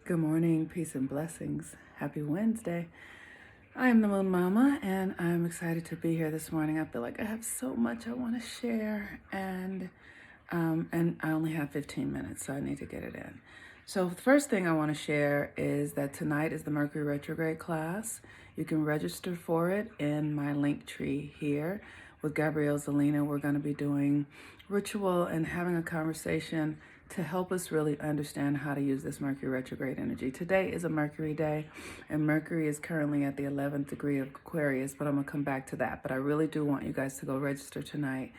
Good morning, peace and blessings. Happy Wednesday. I am the Moon Mama, and I'm excited to be here this morning. I feel like I have so much I want to share, and I only have 15 minutes, so I need to get it in. So the first thing I want to share is that tonight is the Mercury Retrograde class. You can register for it in my link tree here with Gabrielle Zelina. We're going to be doing ritual and having a conversation to help us really understand how to use this Mercury retrograde energy. Today is a Mercury day, and Mercury is currently at the 11th degree of Aquarius, but I'm going to come back to that. But I really do want you guys to go register tonight,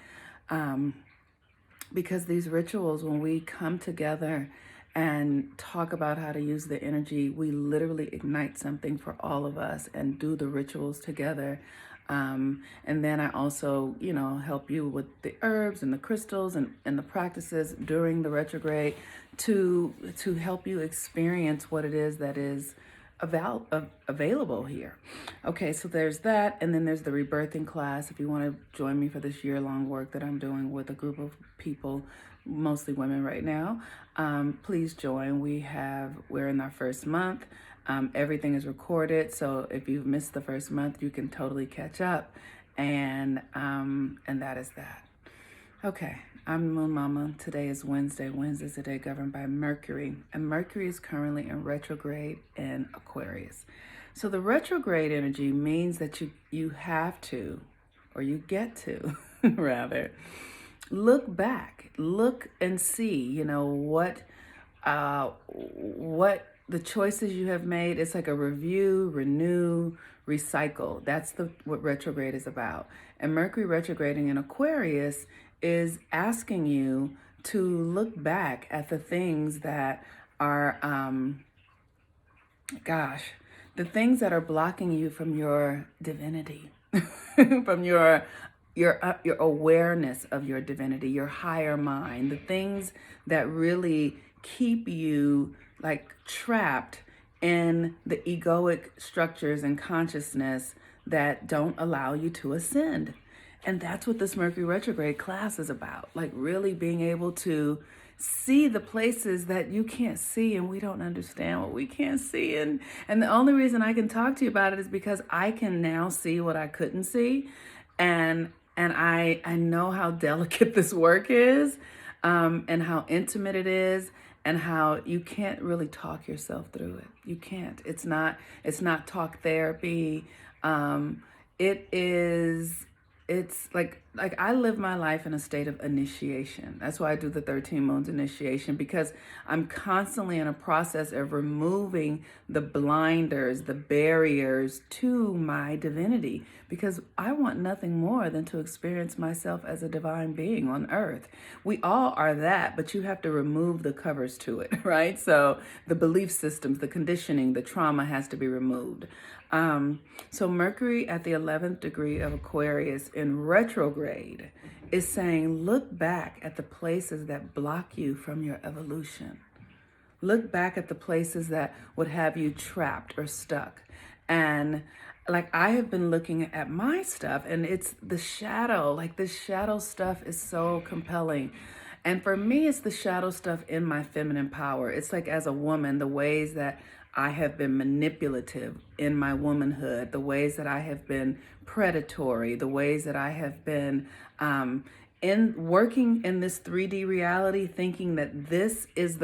because these rituals, when we come together and talk about how to use the energy, we literally ignite something for all of us and do the rituals together. And then I also, help you with the herbs and the crystals and the practices during the retrograde to help you experience what it is that is available here. Okay, so there's that, and then there's the rebirthing class. If you want to join me for this year-long work that I'm doing with a group of people, mostly women right now, please join. We're in our first month. Everything is recorded, so if you've missed the first month, you can totally catch up, and that is that. Okay, I'm Moon Mama. Today is Wednesday. Wednesday is a day governed by Mercury, and Mercury is currently in retrograde in Aquarius. So the retrograde energy means that you have to, or you get to, rather, look back, look and see, what the choices you have made. It's like a review, renew, recycle. That's what retrograde is about. And Mercury retrograding in Aquarius is asking you to look back at the things that are, the things that are blocking you from your divinity, from your awareness of your divinity, your higher mind, the things that really keep you like trapped in the egoic structures and consciousness that don't allow you to ascend. And that's what this Mercury retrograde class is about, like really being able to see the places that you can't see, and we don't understand what we can't see. And the only reason I can talk to you about it is because I can now see what I couldn't see. And I know how delicate this work is, and how intimate it is, and how you can't really talk yourself through it. You can't. It's not talk therapy. It's like I live my life in a state of initiation. That's why I do the 13 moons initiation, because I'm constantly in a process of removing the blinders, the barriers to my divinity, because I want nothing more than to experience myself as a divine being on earth. We all are that, but you have to remove the covers to it, right? So the belief systems, the conditioning, the trauma has to be removed. So Mercury at the 11th degree of Aquarius in retrograde is saying, look back at the places that block you from your evolution. Look back at the places that would have you trapped or stuck. And like I have been looking at my stuff, and it's the shadow, like this shadow stuff is so compelling. And for me, it's the shadow stuff in my feminine power. It's like, as a woman, the ways that I have been manipulative in my womanhood, the ways that I have been predatory, the ways that I have been in working in this 3D reality, thinking that this is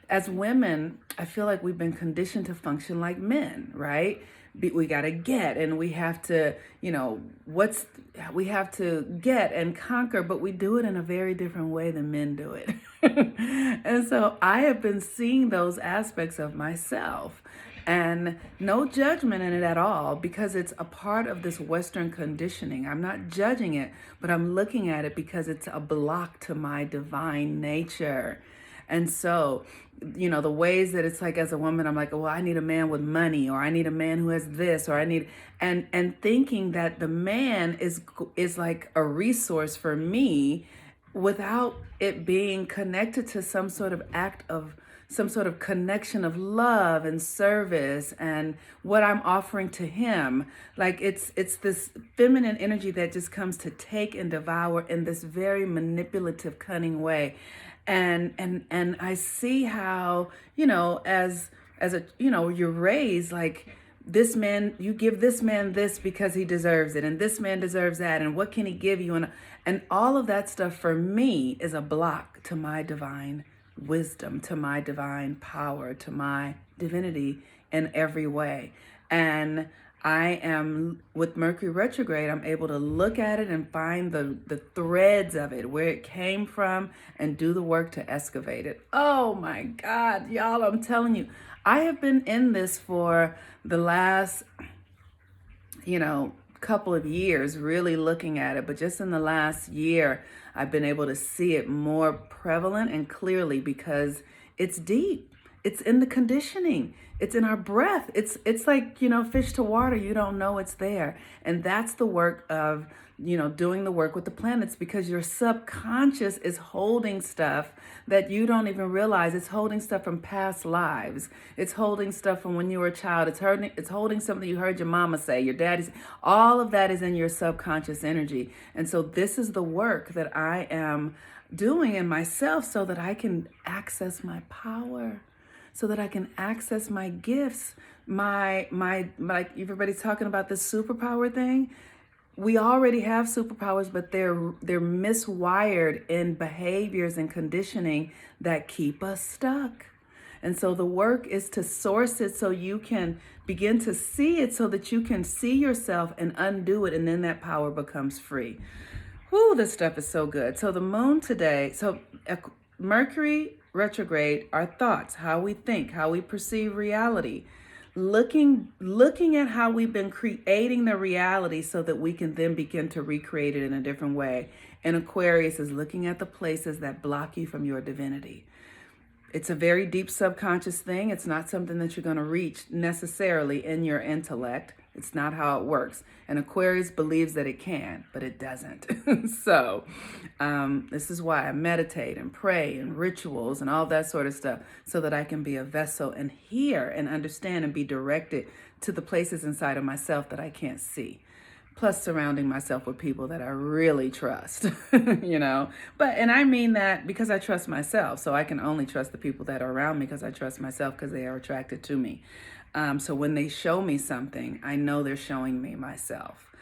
as women, I feel like we've been conditioned to function like men, right? We got to get, and we have to, we have to get and conquer, but we do it in a very different way than men do it. And so I have been seeing those aspects of myself, and no judgment in it at all, because it's a part of this Western conditioning. I'm not judging it, but I'm looking at it because it's a block to my divine nature. And so, the ways that it's like, as a woman, I'm like, well, I need a man with money, or I need a man who has this, or I need, and thinking that the man is like a resource for me without it being connected to some sort of some sort of connection of love and service and what I'm offering to him. Like it's this feminine energy that just comes to take and devour in this very manipulative, cunning way. And I see how, as a, you're raised like, this man, you give this man this because he deserves it, and this man deserves that, and what can he give you? And all of that stuff for me is a block to my divine wisdom, to my divine power, to my divinity in every way. And I am, with Mercury retrograde, I'm able to look at it and find the threads of it, where it came from, and do the work to excavate it. Oh my God, y'all, I'm telling you, I have been in this for the last, couple of years, really looking at it. But just in the last year, I've been able to see it more prevalent and clearly, because it's deep. It's in the conditioning. It's in our breath. It's like, fish to water. You don't know it's there. And that's the work of, doing the work with the planets, because your subconscious is holding stuff that you don't even realize. It's holding stuff from past lives. It's holding stuff from when you were a child. It's holding something you heard your mama say, your daddy's. All of that is in your subconscious energy. And so this is the work that I am doing in myself, so that I can access my power, so that I can access my gifts, my like everybody's talking about this superpower thing. We already have superpowers, but they're miswired in behaviors and conditioning that keep us stuck. And so the work is to source it, so you can begin to see it, so that you can see yourself and undo it, and then that power becomes free. Whoo, this stuff is so good. So the moon today, Mercury retrograde, our thoughts, how we think, how we perceive reality. Looking at how we've been creating the reality, so that we can then begin to recreate it in a different way. And Aquarius is looking at the places that block you from your divinity. It's a very deep subconscious thing. It's not something that you're going to reach necessarily in your intellect. It's not how it works. And Aquarius believes that it can, but it doesn't. So this is why I meditate and pray and rituals and all that sort of stuff, so that I can be a vessel and hear and understand and be directed to the places inside of myself that I can't see. Plus surrounding myself with people that I really trust, and I mean that because I trust myself. So I can only trust the people that are around me because I trust myself, because they are attracted to me. So when they show me something, I know they're showing me myself.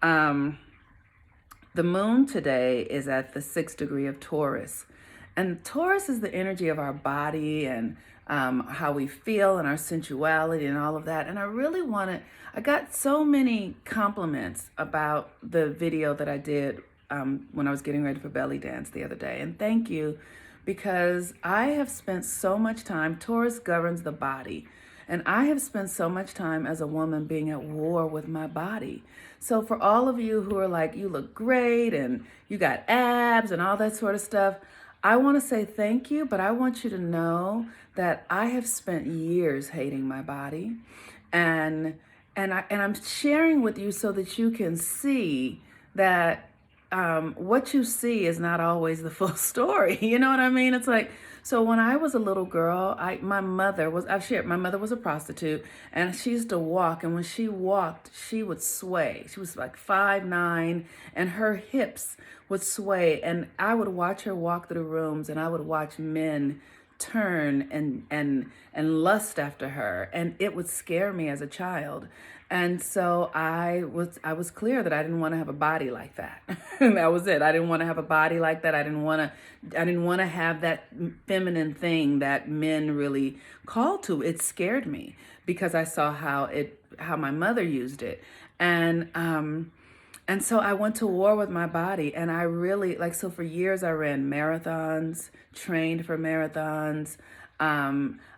The moon today is at the 6th degree of Taurus. And Taurus is the energy of our body, and how we feel, and our sensuality and all of that. And I got so many compliments about the video that I did when I was getting ready for belly dance the other day. And thank you, because I have spent so much time, Taurus governs the body. And I have spent so much time as a woman being at war with my body. So for all of you who are like, you look great and you got abs and all that sort of stuff, I want to say thank you, but I want you to know that I have spent years hating my body. And I'm sharing with you so that you can see that what you see is not always the full story. You know what I mean? It's like, so when I was a little girl, my mother was a prostitute, and she used to walk, and when she walked, she would sway. She was like 5'9", and her hips would sway, and I would watch her walk through rooms, and I would watch men turn and lust after her, and it would scare me as a child. And so I was clear that I didn't want to have a body like that. That was it. I didn't want to have a body like that. I didn't want to have that feminine thing that men really call to. It scared me because I saw how my mother used it. And so I went to war with my body, and I really, so for years I ran marathons, trained for marathons.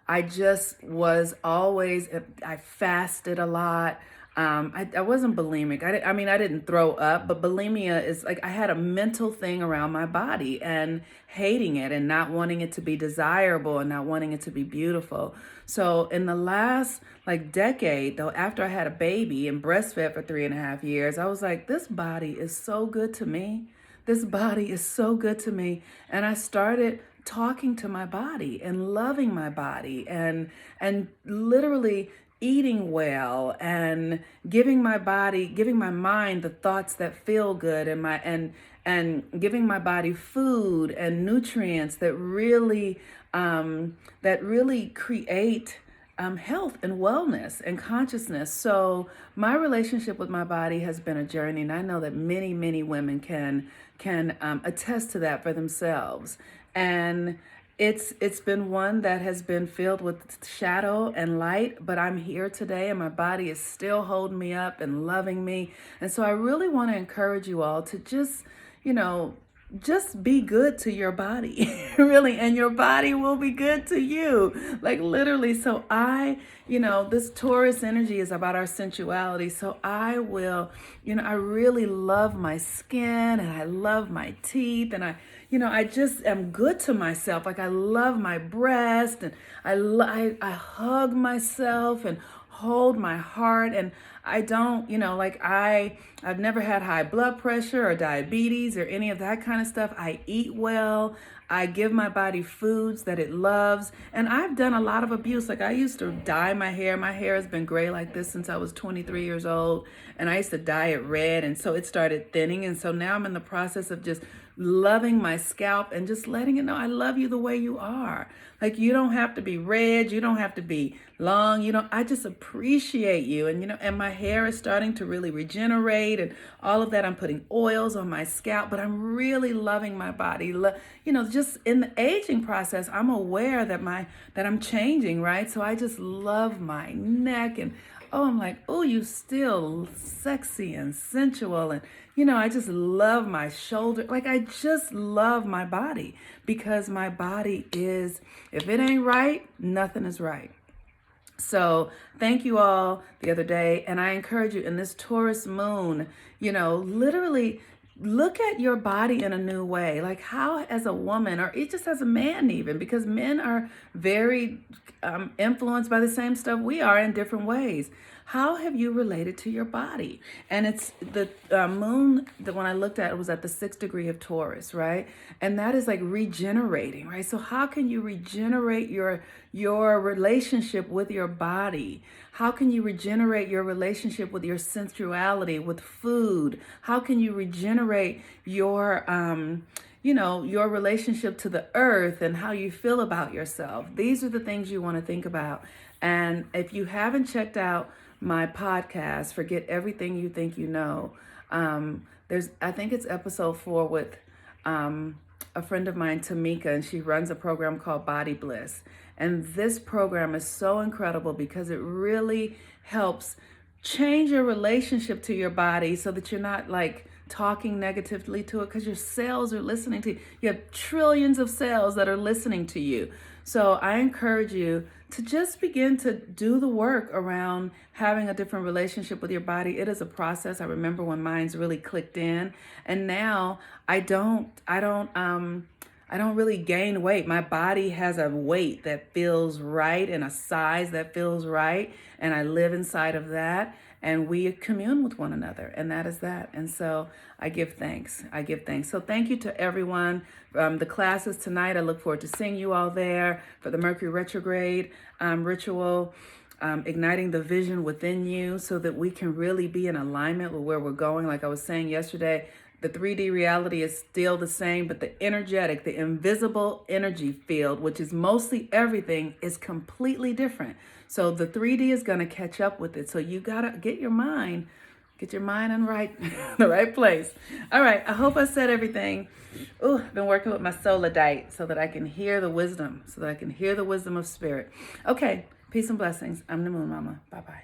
I just was always, I fasted a lot. I wasn't bulimic. I didn't throw up, but bulimia is like, I had a mental thing around my body and hating it and not wanting it to be desirable and not wanting it to be beautiful. So in the last decade, though, after I had a baby and breastfed for 3.5 years, I was like, this body is so good to me. This body is so good to me. And I started talking to my body and loving my body and literally eating well and giving my mind the thoughts that feel good, and and giving my body food and nutrients that really create health and wellness and consciousness. So my relationship with my body has been a journey, and I know that many women can attest to that for themselves. And it's been one that has been filled with shadow and light, but I'm here today and my body is still holding me up and loving me. And so I really want to encourage you all to just be good to your body, really, and your body will be good to you, like literally. So this Taurus energy is about our sensuality. So I really love my skin and I love my teeth, and I just am good to myself. Like I love my breast, and I hug myself and hold my heart, and I don't, I've never had high blood pressure or diabetes or any of that kind of stuff. I eat well. I give my body foods that it loves. And I've done a lot of abuse. Like I used to dye my hair. My hair has been gray like this since I was 23 years old. And I used to dye it red. And so it started thinning. And so now I'm in the process of just loving my scalp and just letting it know I love you the way you are. Like you don't have to be red, you don't have to be long, I just appreciate you. And my hair is starting to really regenerate and all of that. I'm putting oils on my scalp, but I'm really loving my body. Just in the aging process, I'm aware that I'm changing, right? So I just love my neck, and I'm like, oh, you still sexy and sensual. And, I just love my shoulder. Like, I just love my body, because my body is, if it ain't right, nothing is right. So thank you all the other day. And I encourage you in this Taurus moon, literally look at your body in a new way. Like how, as a woman, or it just as a man even, because men are very influenced by the same stuff we are in different ways. How have you related to your body? And it's the moon that when I looked at it was at the 6th degree of Taurus, right? And that is like regenerating, right? So how can you regenerate your relationship with your body? How can you regenerate your relationship with your sensuality, with food? How can you regenerate your your relationship to the earth and how you feel about yourself? These are the things you want to think about. And if you haven't checked out my podcast, Forget Everything You Think You Know, I think it's episode 4 with a friend of mine, Tamika, and she runs a program called Body Bliss. And this program is so incredible because it really helps change your relationship to your body so that you're not like talking negatively to it, because your cells are listening to you. You have trillions of cells that are listening to you. So I encourage you to just begin to do the work around having a different relationship with your body. It is a process. I remember when mine's really clicked in, and now I don't really gain weight. My body has a weight that feels right and a size that feels right, and I live inside of that, and we commune with one another, and that is that. And so I give thanks. So thank you to everyone. The classes tonight, I look forward to seeing you all there for the Mercury Retrograde ritual, igniting the vision within you so that we can really be in alignment with where we're going. Like I was saying yesterday, the 3D reality is still the same, but the energetic, the invisible energy field, which is mostly everything, is completely different. So the 3D is going to catch up with it. So you got to get your mind in the right place. All right. I hope I said everything. Oh, I've been working with my Solidite so that I can hear the wisdom, of spirit. Okay. Peace and blessings. I'm the Moon Mama. Bye-bye.